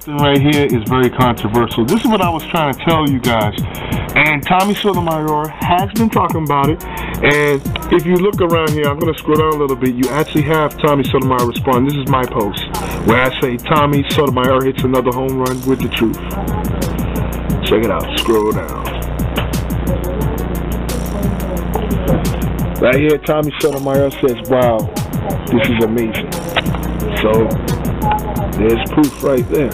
something right here is very controversial. This is what I was trying to tell you guys. And Tommy Sotomayor has been talking about it. And if you look around here, I'm going to scroll down a little bit. You actually have Tommy Sotomayor respond. This is my post where I say Tommy Sotomayor hits another home run with the truth. Check it out. Scroll down. Right here, Tommy Sotomayor says, wow, this is amazing. So, there's proof right there.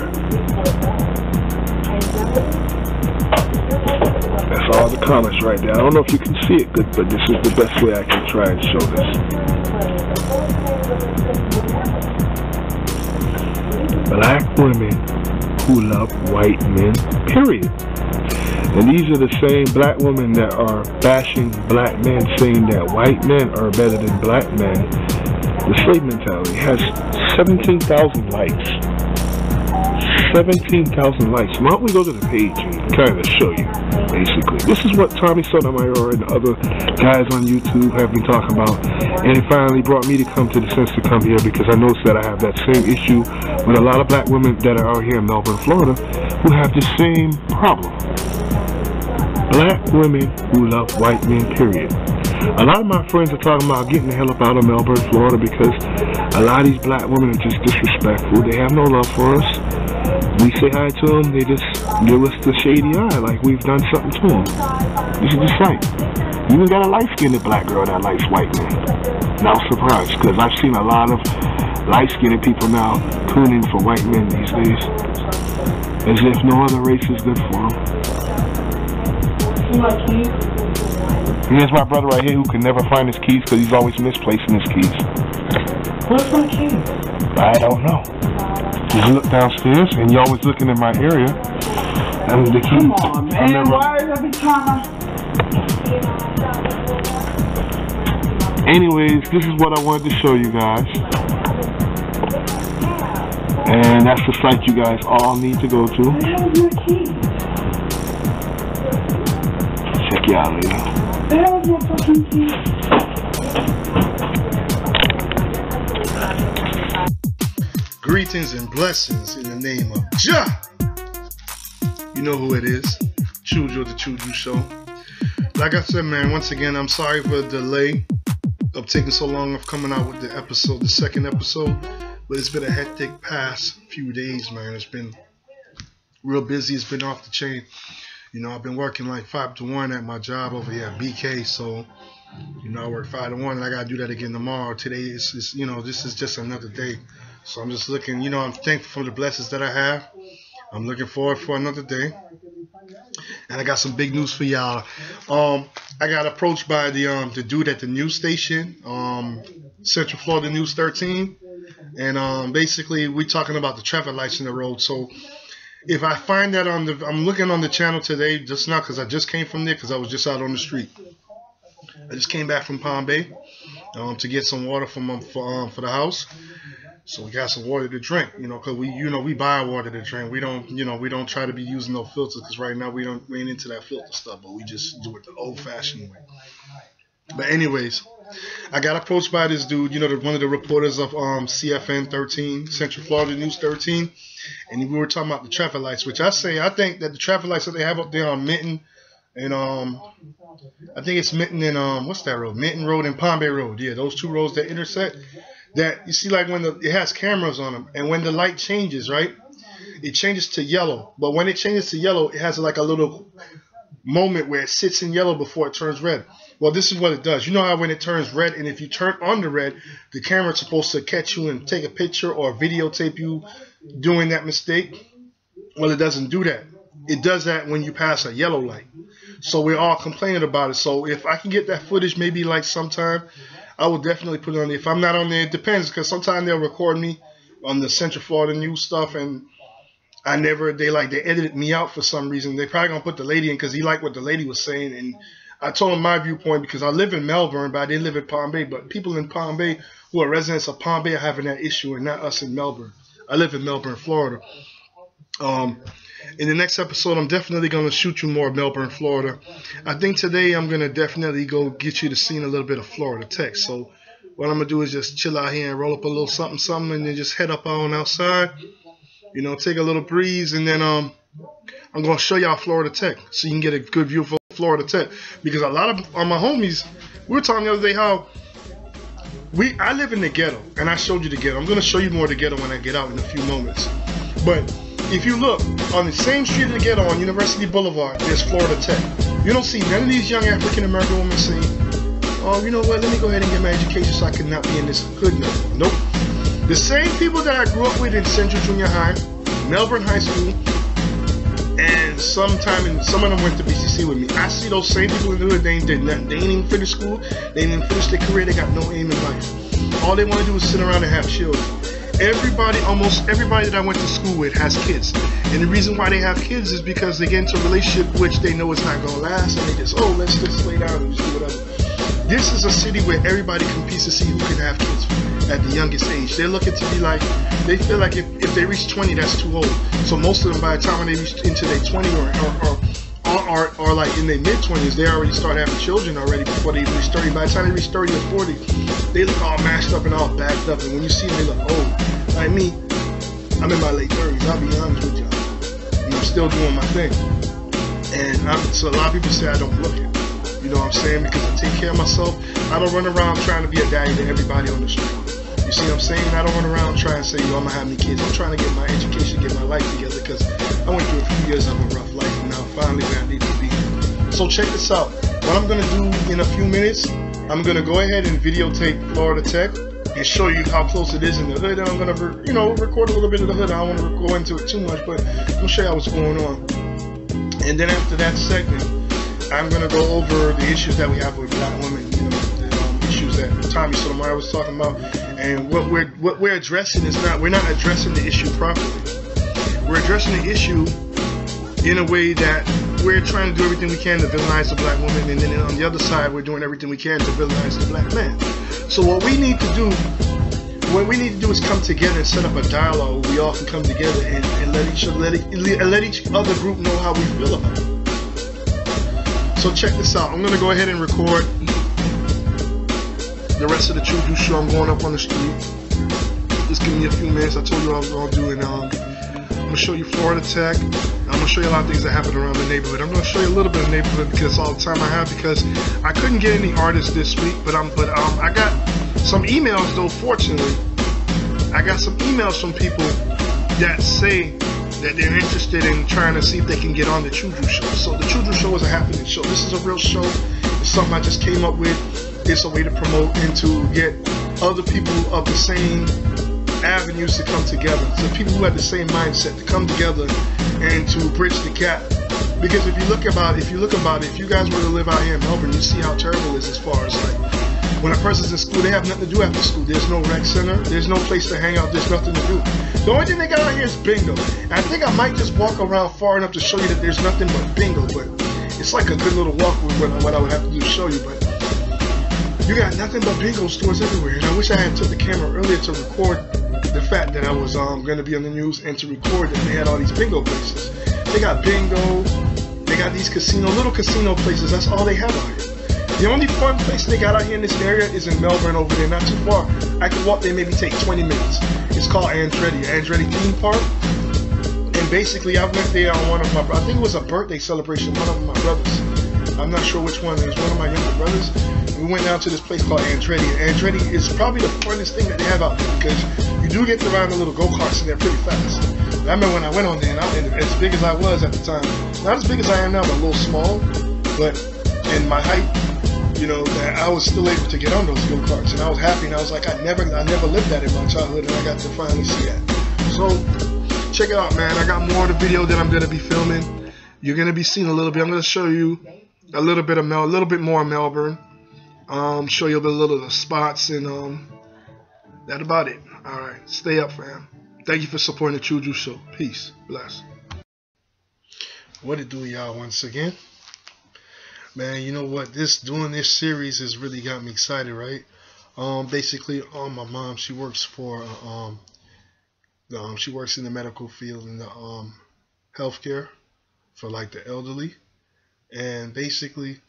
That's all the comments right there. I don't know if you can see it good, but this is the best way I can try and show this. Black women who love white men, period. And these are the same black women that are bashing black men, saying that white men are better than black men. The slave mentality has 17,000 likes. 17,000 likes. Why don't we go to the page and kind of show you, basically. This is what Tommy Sotomayor and other guys on YouTube have been talking about. And it finally brought me to come to the sense to come here, because I noticed that I have that same issue with a lot of black women that are out here in Melbourne, Florida, who have the same problem. Black women who love white men, period. A lot of my friends are talking about getting the hell up out of Melbourne, Florida, because a lot of these black women are just disrespectful. They have no love for us. We say hi to them, they just give us the shady eye like we've done something to them. This is just like, you even got a light-skinned black girl that likes white men. Not surprised, because I've seen a lot of light-skinned people now tuning in for white men these days, as if no other race is good for them. Here's my brother right here who can never find his keys because he's always misplacing his keys. Where's my keys? I don't know. Just look downstairs and you're always looking in my area. And the key. Come on, man. Why is every time Anyways, this is what I wanted to show you guys. And that's the site you guys all need to go to. Where's my keys? Check you out later. Where's my fucking keys? Greetings and blessings in the name of Jah. You know who it is. TRU-DRU the TRU-DRU Show. Like I said, man, once again, I'm sorry for the delay of taking so long of coming out with the episode, the second episode. But it's been a hectic past few days, man. It's been real busy. It's been off the chain. You know, I've been working like 5 to 1 at my job over here at BK. So, you know, I work 5 to 1 and I got to do that again tomorrow. Today is, you know, this is just another day. So I'm just looking, you know, I'm thankful for the blessings that I have. I'm looking forward for another day. And I got some big news for y'all. I got approached by the dude at the news station, Central Florida News 13. And basically we're talking about the traffic lights in the road. So if I find that I'm looking on the channel today just now because I just came from there because I was just out on the street. I just came back from Palm Bay to get some water for the house. So we got some water to drink, you know, because we buy our water to drink. We don't try to be using no filters because right now we ain't into that filter stuff, but we just do it the old-fashioned way. But anyways, I got approached by this dude, you know, one of the reporters of CFN 13, Central Florida News 13, and we were talking about the traffic lights, which I think that the traffic lights that they have up there on Minton and I think it's Minton and what's that road? Minton Road and Palm Bay Road. Yeah, those two roads that intersect. That you see, like when it has cameras on them, and when the light changes, right, it changes to yellow. But when it changes to yellow, it has like a little moment where it sits in yellow before it turns red. Well, this is what it does. You know how when it turns red, and if you turn on the red, the camera's supposed to catch you and take a picture or videotape you doing that mistake. Well, it doesn't do that. It does that when you pass a yellow light. So we're all complaining about it. So if I can get that footage, maybe like sometime, I will definitely put it on there. If I'm not on there, it depends, because sometimes they'll record me on the Central Florida News stuff, and they edited me out for some reason. They probably gonna put the lady in because he liked what the lady was saying, and I told him my viewpoint because I live in Melbourne, but I didn't live in Palm Bay. But people in Palm Bay who are residents of Palm Bay are having that issue, and not us in Melbourne. I live in Melbourne, Florida. In the next episode, I'm definitely going to shoot you more of Melbourne, Florida. I think today I'm going to definitely go get you to see a little bit of Florida Tech. So what I'm going to do is just chill out here and roll up a little something, and then just head up on outside You know, take a little breeze, and then I'm gonna show y'all Florida Tech, so you can get a good view of Florida Tech. Because a lot of my homies, we were talking the other day how I live in the ghetto, and I showed you the ghetto. I'm gonna show you more of the ghetto when I get out in a few moments. But if you look on the same street in the ghetto on University Boulevard, there's Florida Tech. You don't see none of these young African American women saying, "Oh, you know what? Let me go ahead and get my education so I can not be in this hood no more." Nope. The same people that I grew up with in Central Junior High, Melbourne High School, and some of them went to BCC with me. I see those same people in the hood. They ain't did nothing. They ain't even finished school. They ain't even finished their career. They got no aim in life. All they want to do is sit around and have children. Almost everybody that I went to school with has kids. And the reason why they have kids is because they get into a relationship which they know is not going to last. And they just, oh, let's just lay down and just do whatever. This is a city where everybody competes to see who can have kids at the youngest age. They're looking to be like, they feel like if they reach 20, that's too old. So most of them, by the time when they reach into their 20 or like in their mid-20s, they already start having children already before they reach 30. By the time they reach 30 or 40, they look all mashed up and all backed up. And when you see them, they look old. Like me, I'm in my late 30s. I'll be honest with y'all. And I'm still doing my thing. And so a lot of people say I don't look it. You know what I'm saying? Because I take care of myself. I don't run around trying to be a daddy to everybody on the street. You see what I'm saying? I don't run around trying to say, yo, I'm going to have any kids. I'm trying to get my education, get my life together, because I went through a few years of a rough life, and now finally where I need to be. So check this out. What I'm going to do in a few minutes, I'm going to go ahead and videotape Florida Tech and show you how close it is in the hood. And I'm going to, record a little bit of the hood. I don't want to go into it too much, but I'm going to show you what's going on. And then after that segment, I'm going to go over the issues that we have with black women, the issues that Tommy Sotomayor was talking about. And what we're addressing is we're not addressing the issue properly. We're addressing the issue in a way that we're trying to do everything we can to villainize the black woman, and then on the other side, we're doing everything we can to villainize the black man. So what we need to do is come together and set up a dialogue where we all can come together and let each other group know how we feel about it. So check this out. I'm going to go ahead and record the rest of the TRU-DRU show. I'm going up on the street. Just give me a few minutes. I told you what I was going to do. And I'm going to show you Florida Tech. I'm going to show you a lot of things that happen around the neighborhood. I'm going to show you a little bit of the neighborhood because all the time I have, because I couldn't get any artists this week. But I got some emails though. Fortunately, I got some emails from people that say that they're interested in trying to see if they can get on the TRU-DRU show. So the TRU-DRU show is a happening show. This is a real show. It's something I just came up with. It's a way to promote and to get other people of the same avenues to come together. So people who have the same mindset to come together and to bridge the gap. Because if you guys were to live out here in Melbourne, you see how terrible it is as far as like when a person's in school, they have nothing to do after school. There's no rec center. There's no place to hang out. There's nothing to do. The only thing they got out here is bingo. And I think I might just walk around far enough to show you that there's nothing but bingo. But it's like a good little walk with what I would have to do to show you. But you got nothing but bingo stores everywhere. And I wish I had took the camera earlier to record the fact that I was going to be on the news and to record that they had all these bingo places. They got bingo. They got these little casino places. That's all they have out here. The only fun place they got out here in this area is in Melbourne over there, not too far. I could walk there, maybe take 20 minutes. It's called Andretti Theme Park. And basically, I went there on I think it was a birthday celebration, one of my brothers. I'm not sure which one. It was one of my younger brothers. We went down to this place called Andretti. Andretti is probably the funnest thing that they have out there because you do get to ride the little go-karts and they're pretty fast. I remember when I went on there, and as big as I was at the time, not as big as I am now, but a little small, but in my height, that I was still able to get on those go-karts, and I was happy, and I was like, I never lived that in my childhood, and I got to finally see that. So, check it out, man. I got more of the video that I'm going to be filming. You're going to be seeing a little bit. I'm going to show you a little bit more of Melbourne. Show you a little of the spots, and that about it. All right, stay up, fam. Thank you for supporting the TRU-DRU show. Peace. Bless. What it do, y'all, once again? Man, you know what? Doing this series has really got me excited, right? Basically, my mom, she works for she works in the medical field in the healthcare for like the elderly, and basically,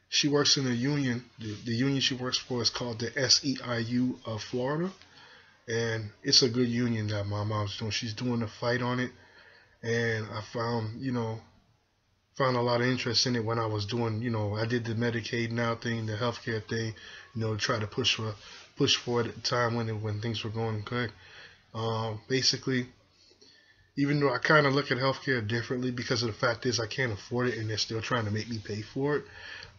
she works in a union. The union she works for is called the SEIU of Florida, and it's a good union that my mom's doing. She's doing a fight on it, and I found, found a lot of interest in it when I was doing, I did the Medicaid now thing, the healthcare thing, try to push for it at the time when things were going good. Basically, even though I kind of look at healthcare differently because of the fact is I can't afford it and they're still trying to make me pay for it,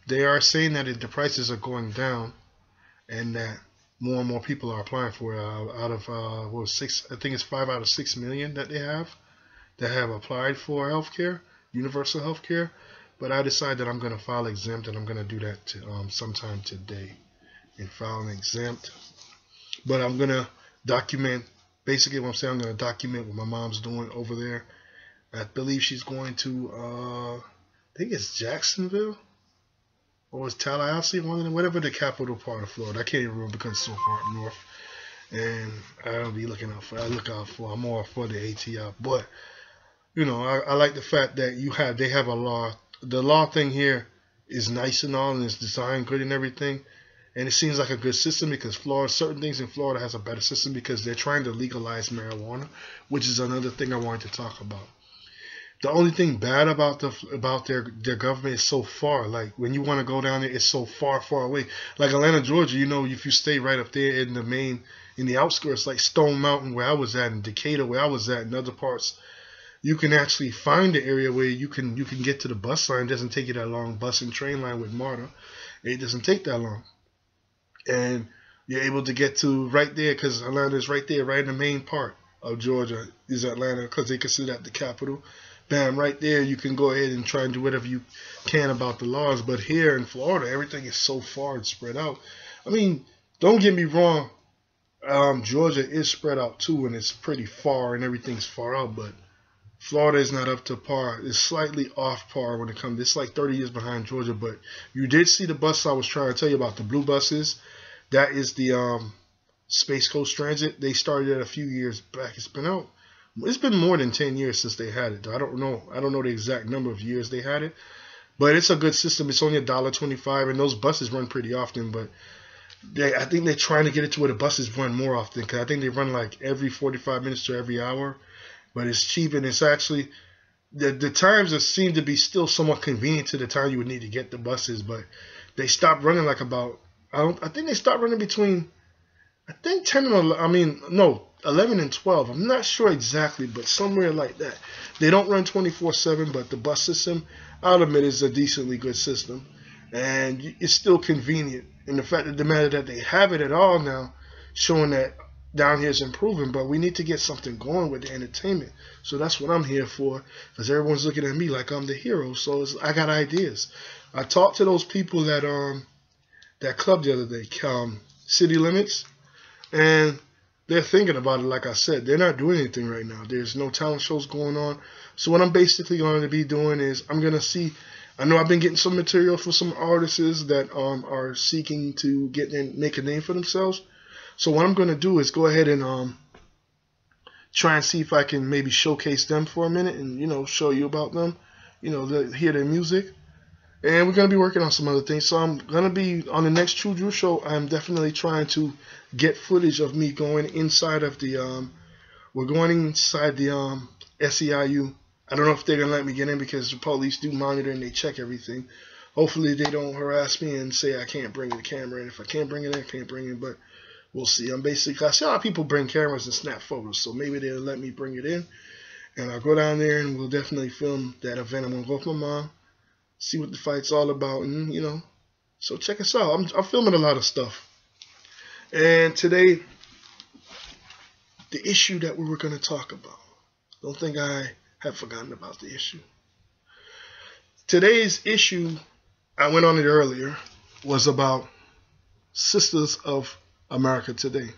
they are saying that the prices are going down and that more and more people are applying for it. Out of I think it's 5 out of 6 million that they have that have applied for healthcare, universal healthcare. But I decided that I'm going to file exempt, and I'm going to do that sometime today and file an exempt. But I'm going to document, basically what I'm saying, I'm going to document what my mom's doing over there. I believe she's going to, I think it's Jacksonville or it's Tallahassee, whatever the capital part of Florida. I can't even remember because it's so far up north. And I'll be looking out for, I'm more for the ATL. But, I like the fact that they have a law. The law thing here is nice and all, and it's designed good and everything. And it seems like a good system because certain things in Florida has a better system because they're trying to legalize marijuana, which is another thing I wanted to talk about. The only thing bad about their government is so far. Like when you want to go down there, it's so far away. Like Atlanta, Georgia, if you stay right up there in the outskirts, like Stone Mountain where I was at, and Decatur where I was at, and other parts, you can actually find the area where you can get to the bus line. It doesn't take you that long. Bus and train line with MARTA, it doesn't take that long. And you're able to get to right there because Atlanta is right there, right in the main part of Georgia is Atlanta because they consider that the capital. Bam, right there you can go ahead and try and do whatever you can about the laws. But here in Florida, everything is so far and spread out. I mean, don't get me wrong, Georgia is spread out too, and it's pretty far and everything's far out, but Florida is not up to par. It's slightly off par when it comes. It's like 30 years behind Georgia, but you did see the bus I was trying to tell you about, the blue buses. That is the Space Coast Transit. They started it a few years back. It's been more than 10 years since they had it. I don't know the exact number of years they had it, but it's a good system. It's only $1.25, and those buses run pretty often. But I think they're trying to get it to where the buses run more often because I think they run like every 45 minutes to every hour. But it's cheap, and it's actually the times that seem to be still somewhat convenient to the time you would need to get the buses. But they stopped running like about I think they stopped running between 10 and 11 and 12. I'm not sure exactly, but somewhere like that. They don't run 24/7, but the bus system, I'll admit, is a decently good system, and it's still convenient. And the fact of the matter that they have it at all now, showing that down here is improving, but we need to get something going with the entertainment. So that's what I'm here for, because everyone's looking at me like I'm the hero. So I got ideas. I talked to those people that club the other day, City Limits, and they're thinking about it. Like I said, they're not doing anything right now. There's no talent shows going on. So what I'm basically going to be doing is I'm going to see. I know I've been getting some material for some artists that are seeking to make a name for themselves. So what I'm going to do is go ahead and try and see if I can maybe showcase them for a minute and, show you about them, hear their music. And we're going to be working on some other things. So I'm going to be on the next TRU-DRU show. I'm definitely trying to get footage of me going inside of we're going inside the SEIU. I don't know if they're going to let me get in because the police do monitor and they check everything. Hopefully they don't harass me and say I can't bring the camera in. If I can't bring it in, I can't bring it in. But we'll see. I see a lot of people bring cameras and snap photos, so maybe they'll let me bring it in. And I'll go down there and we'll definitely film that event. I'm going to go with my mom, see what the fight's all about, and, so check us out. I'm filming a lot of stuff. And today, the issue that we were going to talk about, don't think I have forgotten about the issue. Today's issue, I went on it earlier, was about Sisters of America today.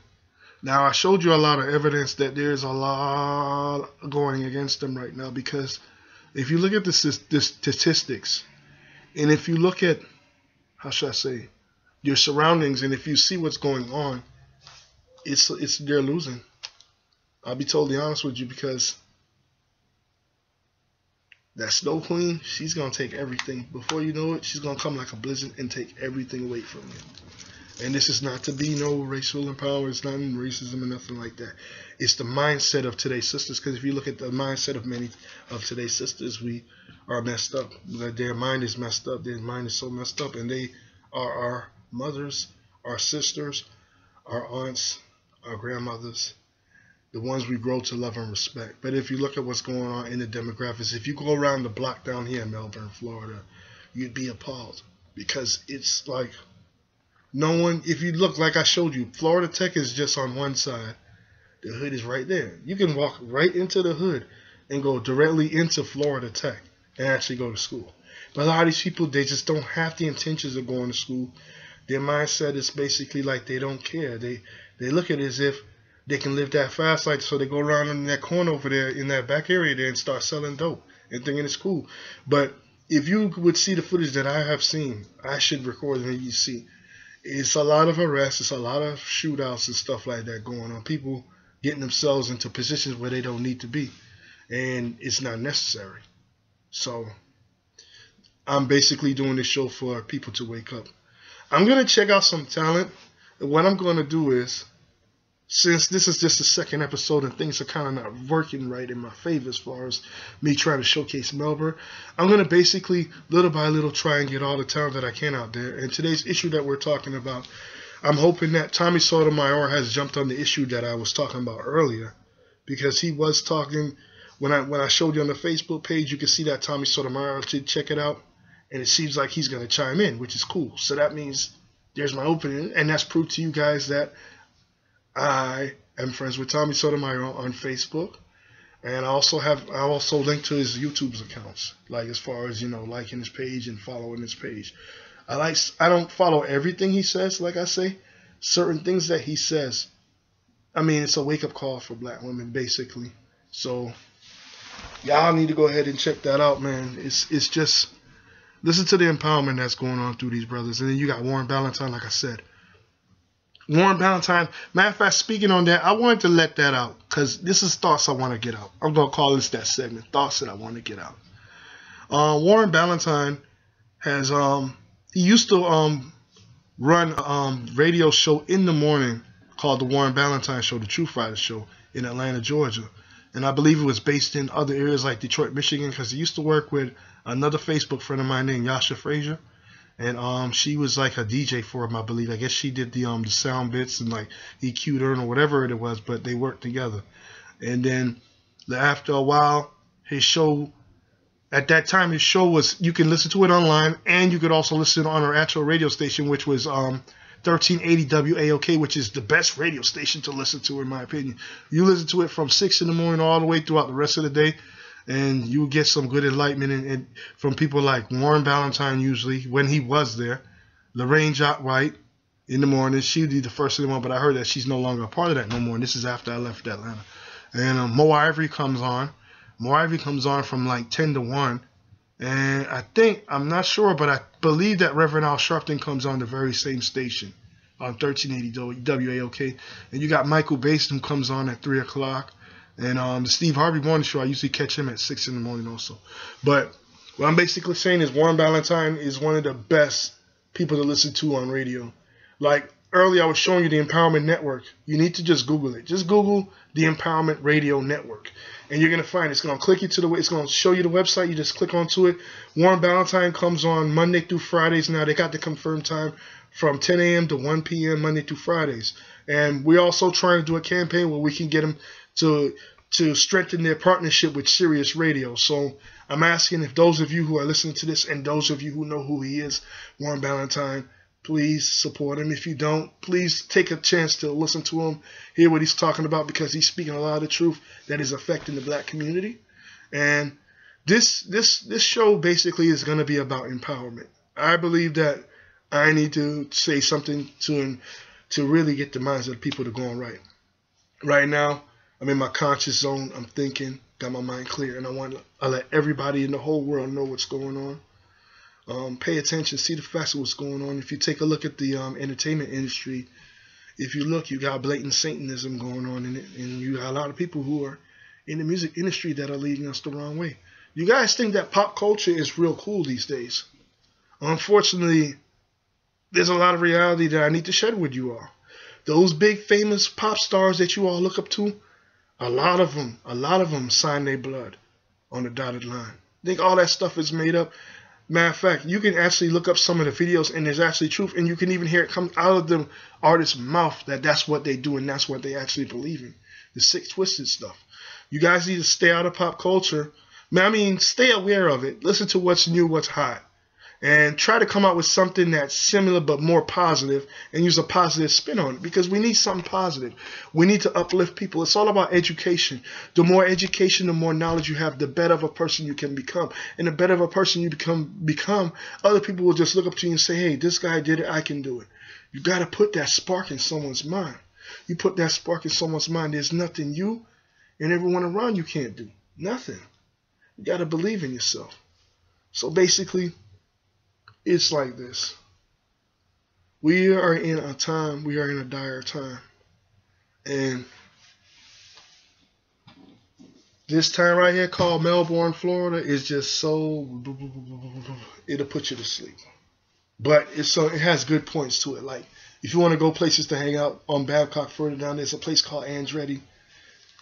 Now, I showed you a lot of evidence that there's a lot going against them right now because if you look at the statistics and if you look at, how should I say, your surroundings and if you see what's going on, they're losing. I'll be totally honest with you because that Snow Queen, she's going to take everything. Before you know it, she's going to come like a blizzard and take everything away from you. And this is not to be no racial empowerment. It's not racism or nothing like that. It's the mindset of today's sisters. Because if you look at the mindset of many of today's sisters, we are messed up. Their mind is messed up. Their mind is so messed up. And they are our mothers, our sisters, our aunts, our grandmothers, the ones we grow to love and respect. But if you look at what's going on in the demographics, if you go around the block down here in Melbourne, Florida, you'd be appalled. Because it's like no one, if you look like I showed you, Florida Tech is just on one side. The hood is right there. You can walk right into the hood and go directly into Florida Tech and actually go to school. But a lot of these people, they just don't have the intentions of going to school. Their mindset is basically like they don't care. They look at it as if they can live that fast life, so they go around in that corner over there in that back area there and start selling dope and thinking it's cool. But if you would see the footage that I have seen, I should record it and you see. It's a lot of arrests, it's a lot of shootouts and stuff like that going on. People getting themselves into positions where they don't need to be. And it's not necessary. So I'm basically doing this show for people to wake up. I'm going to check out some talent. And what I'm going to do is, since this is just the second episode and things are kind of not working right in my favor as far as me trying to showcase Melbourne, I'm going to basically, little by little, try and get all the talent that I can out there. And today's issue that we're talking about, I'm hoping that Tommy Sotomayor has jumped on the issue that I was talking about earlier. Because he was talking, when I showed you on the Facebook page, you can see that Tommy Sotomayor, check it out. And it seems like he's going to chime in, which is cool. So that means there's my opening. And that's proof to you guys that I am friends with Tommy Sotomayor on Facebook, and I also link to his YouTube's accounts, like as far as, you know, liking his page and following his page. I don't follow everything he says, like I say, certain things that he says. I mean, it's a wake up call for black women, basically. So y'all need to go ahead and check that out, man. It's just listen to the empowerment that's going on through these brothers, and then you got Warren Ballantyne, like I said. Warren Ballantyne, matter of fact, speaking on that, I wanted to let that out because this is thoughts I want to get out. I'm going to call this that segment, thoughts that I want to get out. Warren Ballantyne has, he used to run a radio show in the morning called The Warren Ballantyne Show, the Truth Fighter Show in Atlanta, Georgia. And I believe it was based in other areas like Detroit, Michigan, because he used to work with another Facebook friend of mine named Yasha Frazier. And she was like a DJ for him, I believe. I guess she did the sound bits and like EQ'd her or whatever it was, but they worked together. And then after a while, his show, at that time, his show was, you can listen to it online, and you could also listen on our actual radio station, which was 1380 WAOK, which is the best radio station to listen to, in my opinion. You listen to it from 6 in the morning all the way throughout the rest of the day. And you get some good enlightenment and from people like Warren Ballantyne, usually, when he was there. Lorraine Jock White in the morning. She would be the first in the morning, but I heard that she's no longer a part of that no more. And this is after I left Atlanta. And Mo Ivory comes on. Mo Ivory comes on from like 10 to 1. And I think, I'm not sure, but I believe that Reverend Al Sharpton comes on the very same station on 1380 WAOK. And you got Michael Basin who comes on at 3 o'clock. And the Steve Harvey Morning Show, I usually catch him at 6 in the morning also. But what I'm basically saying is Warren Ballantyne is one of the best people to listen to on radio. Like earlier I was showing you the Empowerment Network. You need to just Google it. Just Google the Empowerment Radio Network. And you're going to find it's going to click you to it's going to show you the website. You just click onto it. Warren Ballantyne comes on Monday through Fridays now. They got the confirmed time from 10 a.m. to 1 p.m. Monday through Fridays. And we're also trying to do a campaign where we can get them to strengthen their partnership with Sirius Radio. So I'm asking if those of you who are listening to this and those of you who know who he is, Warren Ballantyne, please support him. If you don't, please take a chance to listen to him, hear what he's talking about, because he's speaking a lot of the truth that is affecting the black community. And this show basically is going to be about empowerment. I believe that I need to say something to really get the minds of the people to go on right. Right now, I'm in my conscious zone. I'm thinking, got my mind clear, and I let everybody in the whole world know what's going on. Pay attention, see the facts of what's going on. If you take a look at the entertainment industry, if you look, you got blatant Satanism going on in it, and you got a lot of people who are in the music industry that are leading us the wrong way. You guys think that pop culture is real cool these days. Unfortunately, there's a lot of reality that I need to share with you all. Those big famous pop stars that you all look up to, a lot of them sign their blood on the dotted line. Think all that stuff is made up? Matter of fact, you can actually look up some of the videos and there's actually truth, and you can even hear it come out of the artist's mouth that that's what they do and that's what they actually believe in. The sick, twisted stuff. You guys need to stay out of pop culture. I mean, stay aware of it. Listen to what's new, what's hot. And try to come out with something that's similar but more positive and use a positive spin on it, because we need something positive. We need to uplift people. It's all about education. The more education, the more knowledge you have, the better of a person you can become. And the better of a person you become, other people will just look up to you and say, hey, this guy did it, I can do it. You got to put that spark in someone's mind. You put that spark in someone's mind, there's nothing you and everyone around you can't do. Nothing. You got to believe in yourself. So basically, it's like this. We are in a time, we are in a dire time. And this time right here called Melbourne, Florida is just so, it'll put you to sleep. But it has good points to it. Like, if you want to go places to hang out on Babcock further down, there's a place called Andretti.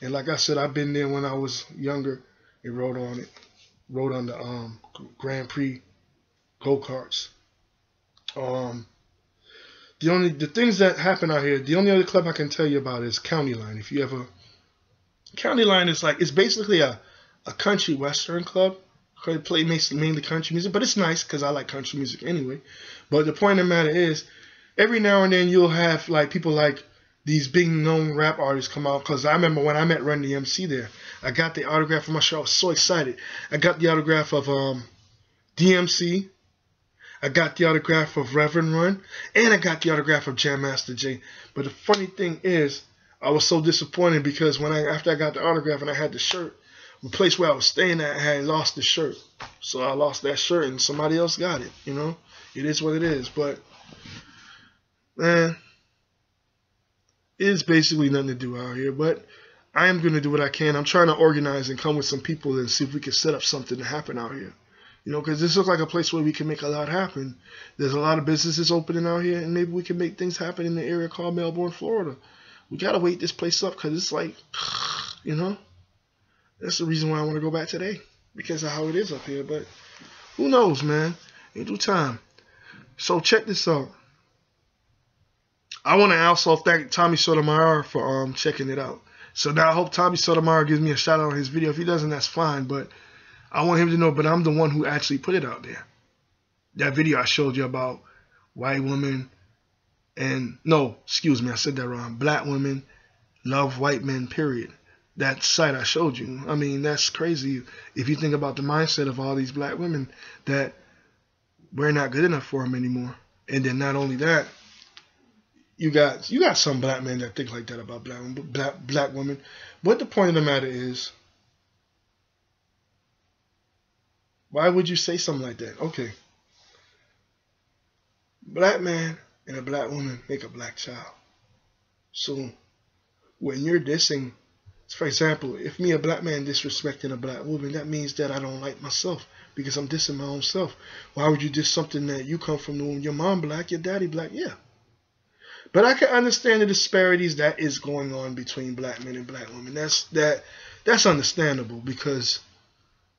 And like I said, I've been there when I was younger and rode on it. Rode on the Grand Prix go-karts. The things that happen out here, the only other club I can tell you about is County Line. If you ever, County Line is like, it's basically a country western club. They play mainly country music, but it's nice because I like country music anyway. But the point of the matter is, every now and then you'll have like people like these big known rap artists come out. Because I remember when I met Run DMC there, I got the autograph for my show. I was so excited. I got the autograph of DMC. I got the autograph of Reverend Run, and I got the autograph of Jam Master Jay. But the funny thing is, I was so disappointed because after I got the autograph and I had the shirt, the place where I was staying at, I had lost the shirt. So I lost that shirt and somebody else got it, you know? It is what it is. But, man, it's basically nothing to do out here. But I am going to do what I can. I'm trying to organize and come with some people and see if we can set up something to happen out here. You know, because this looks like a place where we can make a lot happen. There's a lot of businesses opening out here, and maybe we can make things happen in the area called Melbourne, Florida. We got to wait this place up because it's like, you know, that's the reason why I want to go back today, because of how it is up here. But who knows, man? In due time. So check this out. I want to also thank Tommy Sotomayor for checking it out. So now I hope Tommy Sotomayor gives me a shout out on his video. If he doesn't, that's fine. But I want him to know, but I'm the one who actually put it out there. That video I showed you about white women and, no, excuse me, I said that wrong. Black women love white men, period. That site I showed you. I mean, that's crazy if you think about the mindset of all these black women that we're not good enough for them anymore. And then not only that, you got some black men that think like that about black women. But the point of the matter is, why would you say something like that? Okay. Black man and a black woman make a black child. So when you're dissing, for example, if me, a black man, disrespecting a black woman, that means that I don't like myself because I'm dissing my own self. Why would you diss something that you come from, your mom black, your daddy black? Yeah. But I can understand the disparities that is going on between black men and black women. That's understandable because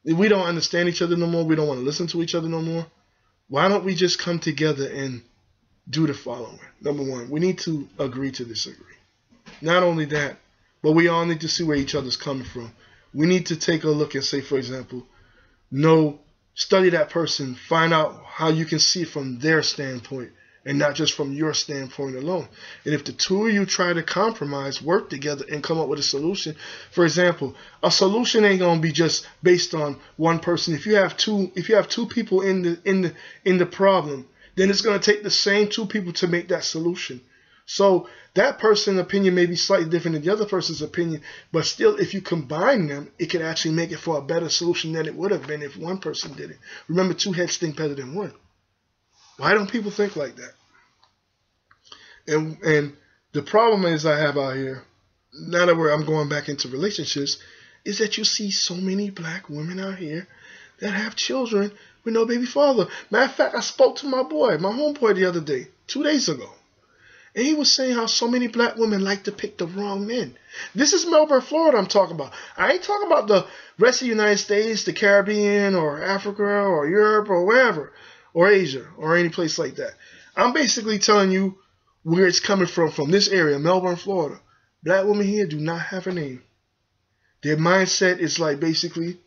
if we don't understand each other no more, we don't want to listen to each other no more, why don't we just come together and do the following? Number one, we need to agree to disagree. Not only that, but we all need to see where each other's coming from. We need to take a look and say, for example, study that person, find out how you can see it from their standpoint and not just from your standpoint alone. And if the two of you try to compromise, work together, and come up with a solution, for example, a solution ain't gonna be just based on one person. If you have two people in the problem, then it's gonna take the same two people to make that solution. So that person's opinion may be slightly different than the other person's opinion, but still, if you combine them, it can actually make it for a better solution than it would have been if one person did it. Remember, two heads think better than one. Why don't people think like that? And the problem is I have out here, now that I'm going back into relationships, is that you see so many black women out here that have children with no baby father. Matter of fact, I spoke to my homeboy the other day. 2 days ago. And he was saying how so many black women like to pick the wrong men. This is Melbourne, Florida I'm talking about. I ain't talking about the rest of the United States, the Caribbean, or Africa, or Europe, or wherever, or Asia, or any place like that. I'm basically telling you where it's coming from this area, Melbourne, Florida. Black women here do not have a name. Their mindset is like basically,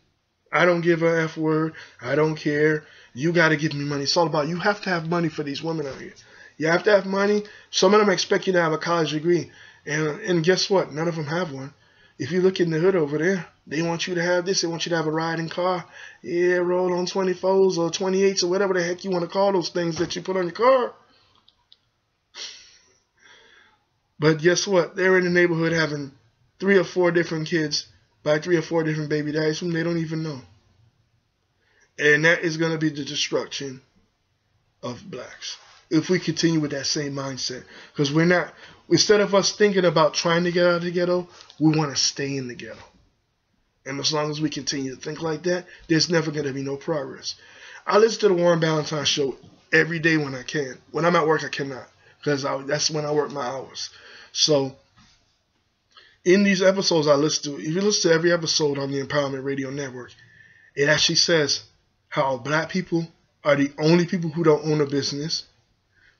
I don't give a F word, I don't care, you got to give me money. It's all about you have to have money for these women out here. You have to have money. Some of them expect you to have a college degree. And guess what? None of them have one. If you look in the hood over there, they want you to have this. They want you to have a riding car. Yeah, roll on 24s or 28s or whatever the heck you want to call those things that you put on your car. But guess what? They're in the neighborhood having 3 or 4 different kids by 3 or 4 different baby daddies whom they don't even know. And that is going to be the destruction of blacks if we continue with that same mindset. Because we're not, instead of us thinking about trying to get out of the ghetto, we want to stay in the ghetto. And as long as we continue to think like that, there's never going to be no progress. I listen to the Warren Ballantyne show every day when I can. When I'm at work, I cannot, because that's when I work my hours. So in these episodes I listen to, if you listen to every episode on the Empowerment Radio Network, it actually says how black people are the only people who don't own a business.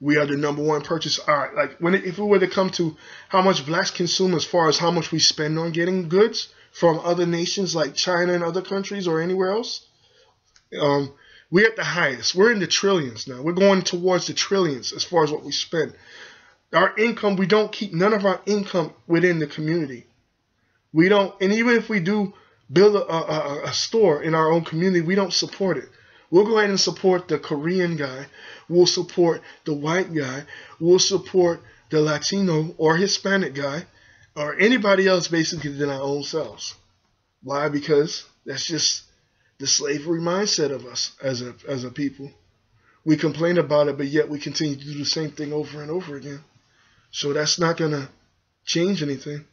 We are the #1 purchase. All right, like if we were to come to how much blacks consume as far as how much we spend on getting goods from other nations like China and other countries or anywhere else, we're at the highest. We're in the trillions now. We're going towards the trillions as far as what we spend. Our income, we don't keep none of our income within the community. We don't, and even if we do build a store in our own community, we don't support it. We'll go ahead and support the Korean guy. We'll support the white guy. We'll support the Latino or Hispanic guy or anybody else basically than our own selves. Why? Because that's just the slavery mindset of us as a people. We complain about it, but yet we continue to do the same thing over and over again. So that's not going to change anything.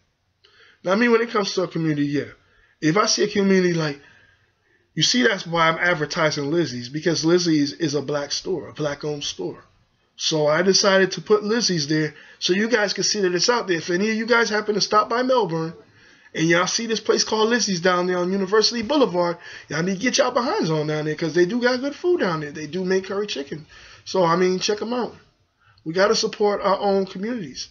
Now, I mean, when it comes to a community, yeah. If I see a community like, you see, that's why I'm advertising Lizzie's, because Lizzie's is a black store, a black-owned store. So I decided to put Lizzie's there so you guys can see that it's out there. If any of you guys happen to stop by Melbourne and y'all see this place called Lizzie's down there on University Boulevard, y'all need to get y'all behinds on down there because they do got good food down there. They do make curry chicken. So, I mean, check them out. We got to support our own communities.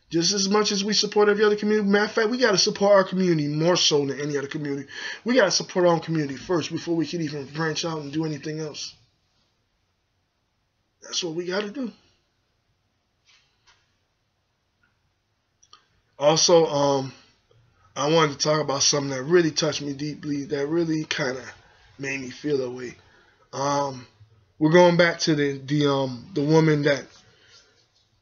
Just as much as we support every other community. Matter of fact, we got to support our community more so than any other community. We got to support our own community first before we can even branch out and do anything else. That's what we got to do. Also, I wanted to talk about something that really touched me deeply, that really kind of made me feel that way. We're going back to the woman that,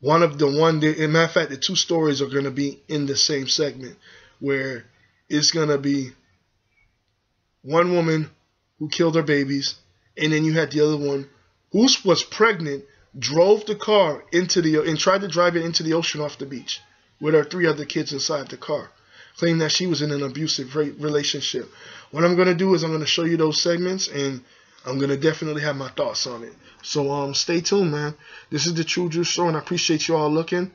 as a matter of fact, the 2 stories are going to be in the same segment, where it's going to be one woman who killed her babies, and then you had the other one who was pregnant, drove the car and tried to drive it into the ocean off the beach with her 3 other kids inside the car, claiming that she was in an abusive relationship. What I'm going to do is I'm going to show you those segments, and I'm going to definitely have my thoughts on it. So stay tuned, man. This is the TRU-DRU Show, and I appreciate you all looking.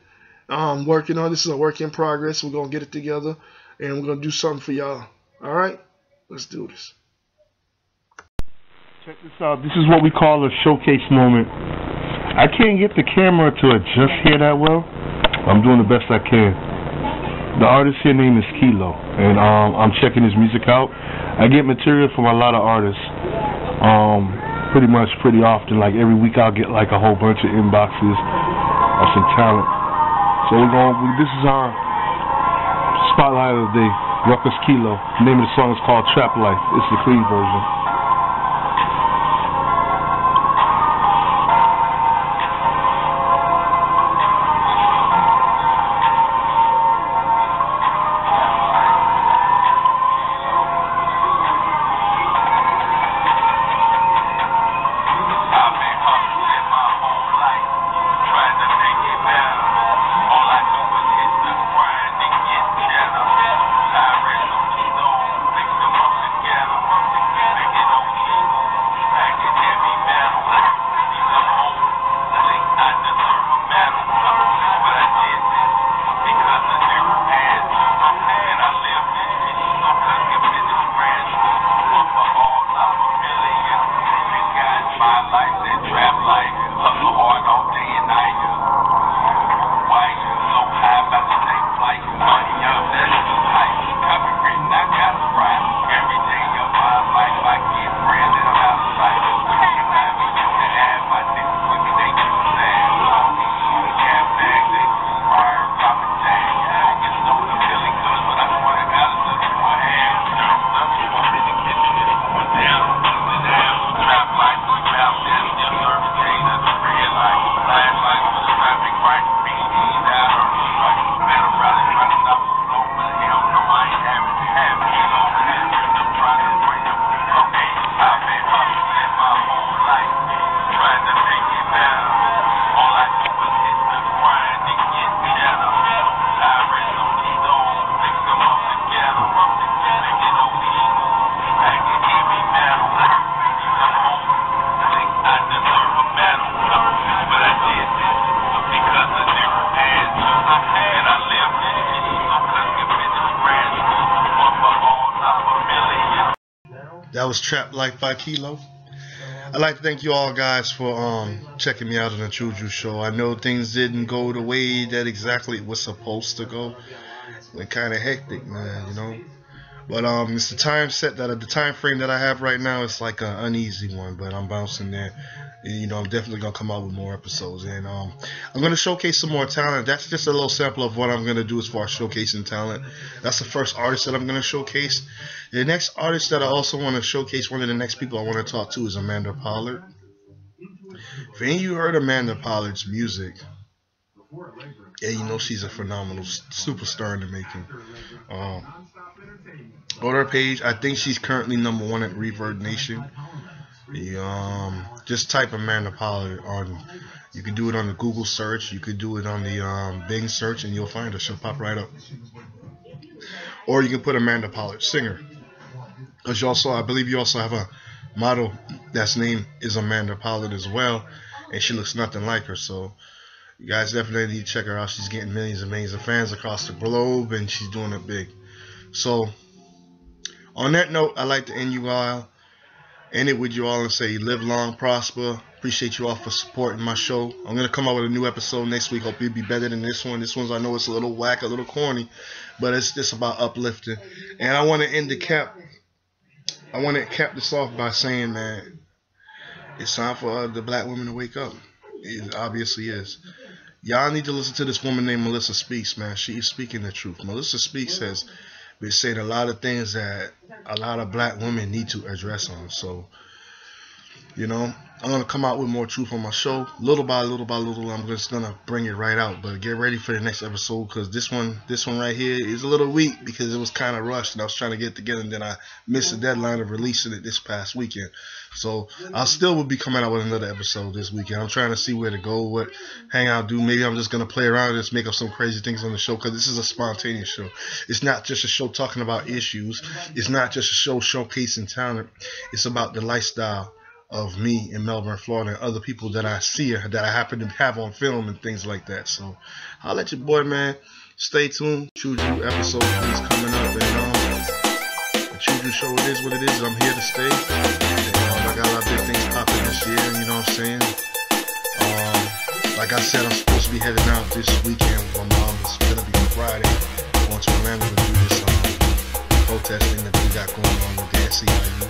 Working on this. Is a work in progress. We're going to get it together, and we're going to do something for y'all. All right? Let's do this. Check this out. This is what we call a showcase moment. I can't get the camera to adjust here that well. I'm doing the best I can. The artist here name is Kilo, and I'm checking his music out. I get material from a lot of artists. Pretty often, like every week I'll get like a whole bunch of inboxes of some talent. So this is our spotlight of the day, Ruckus Kilo. The name of the song is called Trap Life. It's the clean version. Make the most together. That was Trap Life by Kilo. I'd like to thank you all guys for checking me out on the TRU-DRU Show. I know things didn't go the way that exactly was supposed to go. It kind of hectic, man, you know. But it's the time frame that I have right now. It's like an uneasy one, but I'm bouncing there. And, you know, I'm definitely gonna come out with more episodes, and I'm gonna showcase some more talent. That's just a little sample of what I'm gonna do as far as showcasing talent. That's the first artist that I'm gonna showcase. The next artist that I also want to showcase, one of the next people I want to talk to, is Amanda Pollard. If any of you heard Amanda Pollard's music, yeah, you know she's a phenomenal superstar in the making. On her page, I think she's currently #1 at Reverb Nation. Just type Amanda Pollard on. You can do it on the Google search. You could do it on the Bing search, and you'll find her. She'll pop right up. Or you can put Amanda Pollard, singer. Because I believe you also have a model that's name is Amanda Pollard as well, and she looks nothing like her. So you guys definitely need to check her out. She's getting millions and millions of fans across the globe, and she's doing it big. So on that note, I'd like to end it with you all and say live long, prosper. Appreciate you all for supporting my show. I'm going to come out with a new episode next week. Hope it'll be better than this one. This one's, I know it's a little whack, a little corny, but it's just about uplifting. And I want to cap this off by saying, man, it's time for the black women to wake up. It obviously is. Y'all need to listen to this woman named Melissa Speaks, man. She is speaking the truth. Melissa Speaks has been saying a lot of things that a lot of black women need to address on. So, you know, I'm going to come out with more truth on my show. Little by little by little, I'm just going to bring it right out. But get ready for the next episode, because this one right here is a little weak because it was kind of rushed and I was trying to get it together, and then I missed the deadline of releasing it this past weekend. So I still will be coming out with another episode this weekend. I'm trying to see where to go, what hang out, do. Maybe I'm just going to play around and just make up some crazy things on the show, because this is a spontaneous show. It's not just a show talking about issues. It's not just a show showcasing talent. It's about the lifestyle of me in Melbourne, Florida, and other people that I see, that I happen to have on film and things like that. So I'll let your boy, man. Stay tuned. TRU-DRU episode is coming up, and the TRU-DRU Show, it is what it is. I'm here to stay. And, I got a lot of big things popping this year, you know what I'm saying? Like I said, I'm supposed to be heading out this weekend with my mom. It's gonna be Friday. Going to Orlando to do this protesting that we got going on with the SEIU.